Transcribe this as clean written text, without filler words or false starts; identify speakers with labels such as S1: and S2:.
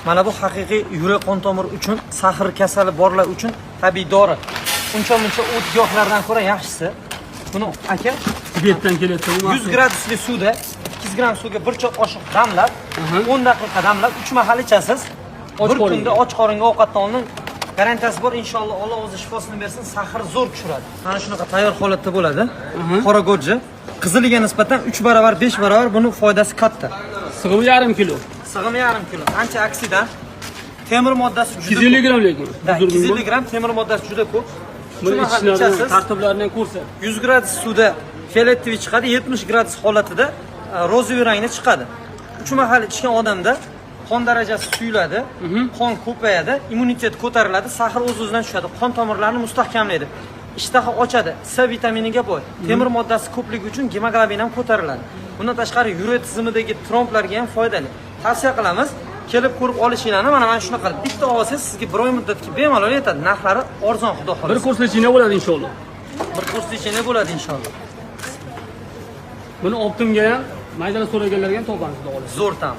S1: Mana bu haqiqiy yurak qon tomir uchun, sahr kasali borlar uchun tabiiy dori. Uncha-muncha o't giyohlardan ko'ra yaxshisi. Buni aka
S2: Tibetdan kelayotgan
S1: 100 gradusli suvda 200 gram suvga bir choq qoshiq damlab, 10 daqiqa damlab, 3 mahal ichasiz. Bir kunda och qoringa ovqatlanning garantiyasi bor. Inshaalloh Alloh o'zi shifosini bersin, sahr zo'r tushiradi. Mana shunaqa tayyor holatda bo'ladi. Qora go'ja qiziliga nisbatan 3 barobar, 5 barobar buni foydasi katta.
S2: Sig'imi yarim kilo.
S1: Sig'imi yarim kilo. Ancha aksidan temir moddasi juda
S2: 250 gram lekin.
S1: 250 gram temir moddasi juda ko'p.
S2: Buni ichishlarni tartiblarini ko'rsa.
S1: 100 gradus suvda fioletoviy chiqadi, 70 gradus holatida rozoviy rangda chiqadi. 3 mahal ichgan odamda qon darajasi suyuladi, qon ko'payadi, immunitet ko'tariladi, sahr o'z-o'zidan tushadi, qon tomirlarini mustahkamlaydi. Ishtaha ochadi, C vitaminiga boy. Temir moddasi ko'pligi uchun gemoglobin ham ko'tariladi. Bundan tashqari yurak tizimidagi tromblarga ham foydali. Tavsiya qilamiz, kelib ko'rib olishinglarni. Mana shunaqa qilib bitta olsangiz sizga bir oy muddatga bemalol yetadi. Narxlari arzon, xudo xohlasa.
S2: Bir kurs lechina bo'ladi inshaalloh.
S1: Bir kurs lechina bo'ladi inshaalloh.
S2: Buni optimga ham maydalab so'raganlarga ham topamiz, xudo xohlasa.
S1: Zo'r tam.